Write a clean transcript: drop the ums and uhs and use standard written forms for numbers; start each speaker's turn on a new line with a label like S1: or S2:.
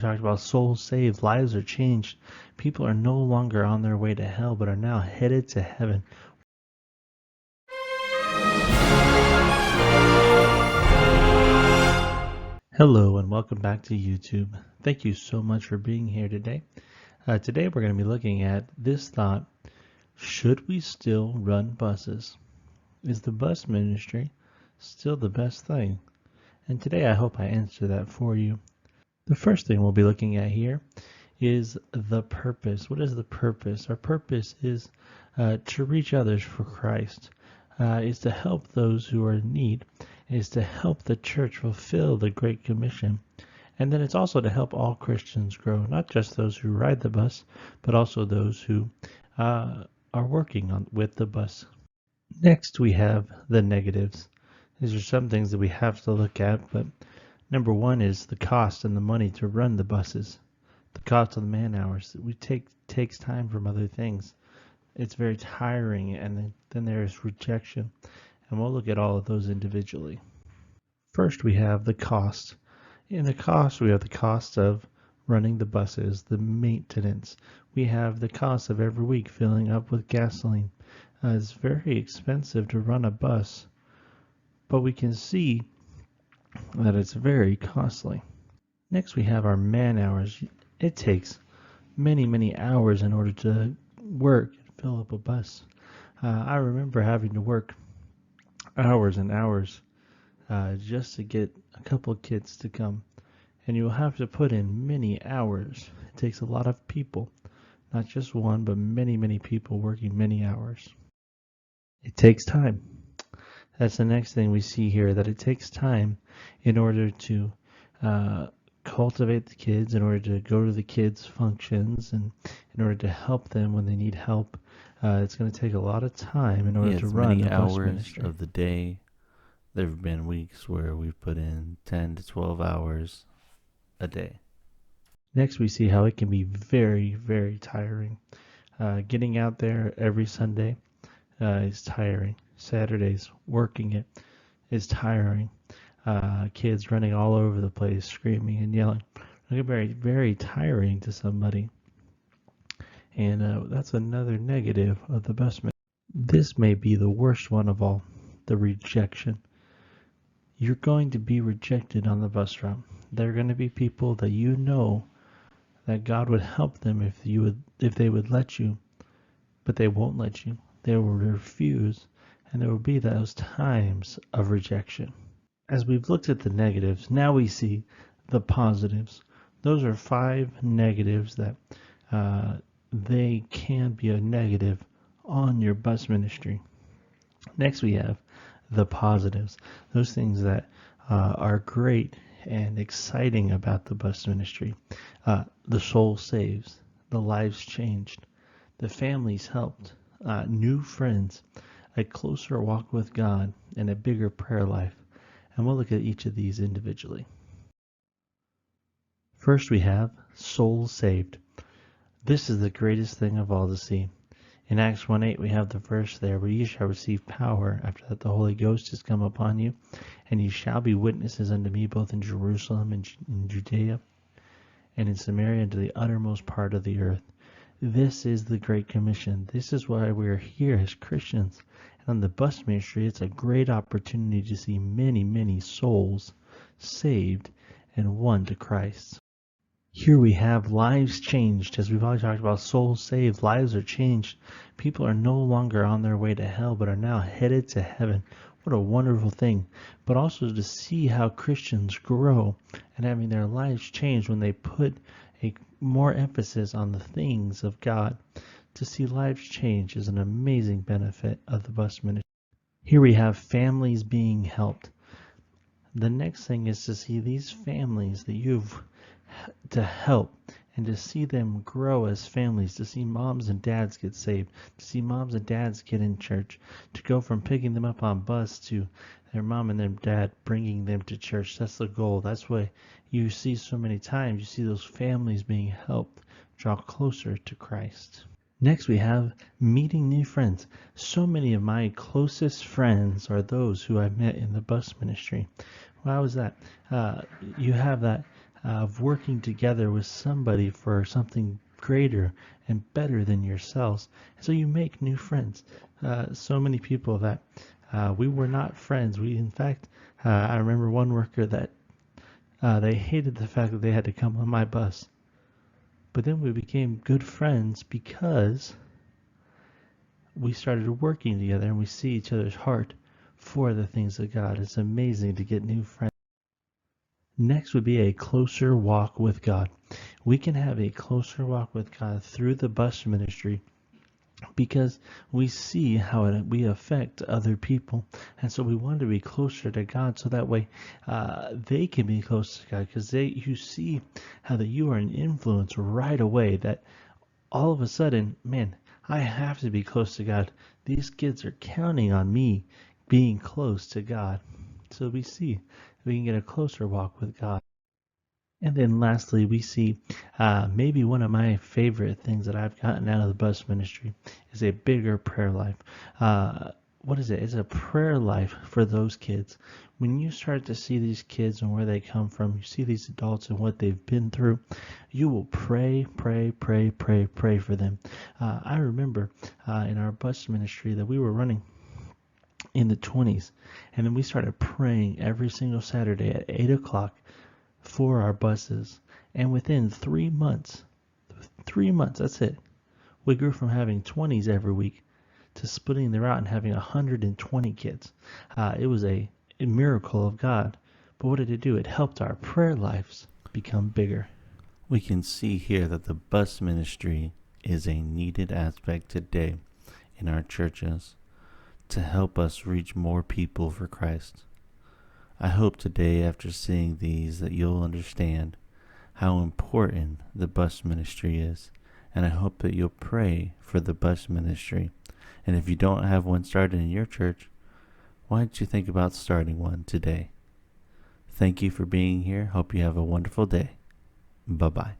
S1: Talked about souls saved, lives are changed. People are no longer on their way to hell, but are now headed to heaven. Hello and welcome back to YouTube. Thank you so much for being here today. Today we're going to be looking at this thought: should we still run buses? Is the bus ministry still the best thing? And today I hope I answer that for you. The first thing we'll be looking at here is the purpose. What is the purpose? Our purpose is to reach others for Christ, is to help those who are in need, is to help the church fulfill the Great Commission. And then it's also to help all Christians grow, not just those who ride the bus, but also those who are working with the bus. Next, we have the negatives. These are some things that we have to look at, but number one is the cost and the money to run the buses. The cost of the man hours that takes time from other things. It's very tiring, and then there's rejection. And we'll look at all of those individually. First, we have the cost. In the cost, we have the cost of running the buses, the maintenance. We have the cost of every week filling up with gasoline. It's very expensive to run a bus, but we can see that it's very costly. Next, we have our man hours. It takes many hours in order to work and fill up a bus. I remember having to work hours and hours just to get a couple of kids to come. And you'll have to put in many hours. It takes a lot of people, not just one, but many people working many hours. It takes time. That's the next thing we see here, that it takes time in order to cultivate the kids, in order to go to the kids' functions, and in order to help them when they need help. It's going to take a lot of time in order to run a bus ministry.
S2: Of the day. There have been weeks where we've put in 10 to 12 hours a day.
S1: Next, we see how it can be very tiring. Getting out there every Sunday is tiring. Saturdays, working it is tiring. Kids running all over the place, screaming and yelling. It can be very tiring to somebody. And that's another negative of the bus ministry. This may be the worst one of all, the rejection. You're going to be rejected on the bus route. There are going to be people that you know that God would help them if they would let you, but they won't let you. They will refuse, and there will be those times of rejection. As we've looked at the negatives, now we see the positives. Those are 5 negatives that they can be a negative on your bus ministry. Next, we have the positives, those things that are great and exciting about the bus ministry. The soul saves, the lives changed, the families helped, new friends, a closer walk with God, and a bigger prayer life. And we'll look at each of these individually. First, we have souls saved. This is the greatest thing of all to see. In Acts 1:8, we have the verse there, where ye shall receive power after that the Holy Ghost has come upon you, and ye shall be witnesses unto me both in Jerusalem and in Judea and in Samaria and to the uttermost part of the earth. This is the Great Commission. This is why we are here as Christians. And on the bus ministry, it's a great opportunity to see many souls saved and won to Christ. Here we have lives changed. As we've always talked about, souls saved, lives are changed. People are no longer on their way to hell, but are now headed to heaven. What a wonderful thing. But also to see how Christians grow and having their lives changed when they put a more emphasis on the things of God. To see lives change is an amazing benefit of the bus ministry. Here we have families being helped. The next thing is to see these families that you've to help and to see them grow as families, to see moms and dads get saved, to see moms and dads get in church, to go from picking them up on bus to their mom and their dad bringing them to church. That's the goal. That's what you see so many times. You see those families being helped draw closer to Christ. Next, we have meeting new friends. So many of my closest friends are those who I met in the bus ministry. Why was that? You have that of working together with somebody for something greater and better than yourselves. And so you make new friends. So many people that we were not friends. We, in fact, I remember one worker that they hated the fact that they had to come on my bus. But then we became good friends because we started working together and we see each other's heart for the things of God. It's amazing to get new friends. Next would be a closer walk with God. We can have a closer walk with God through the bus ministry because we see how we affect other people. And so we want to be closer to God so that way they can be close to God, because you see how that you are an influence right away, that all of a sudden, man, I have to be close to God. These kids are counting on me being close to God. So we see we can get a closer walk with God. And then lastly, we see maybe one of my favorite things that I've gotten out of the bus ministry is a bigger prayer life. What is it? It's a prayer life for those kids. When you start to see these kids and where they come from, you see these adults and what they've been through, you will pray, pray, pray, pray, pray for them. I remember in our bus ministry that we were running in the 20s, and then we started praying every single Saturday at 8 o'clock for our buses. And within 3 months, that's it, we grew from having 20s every week to splitting the route and having 120 kids. It was a miracle of God. But what did it do? It helped our prayer lives become bigger.
S2: We can see here that the bus ministry is a needed aspect today in our churches to help us reach more people for Christ. I hope today, after seeing these, that you'll understand how important the bus ministry is, and I hope that you'll pray for the bus ministry. And if you don't have one started in your church, why don't you think about starting one today? Thank you for being here. Hope you have a wonderful day. Bye-bye.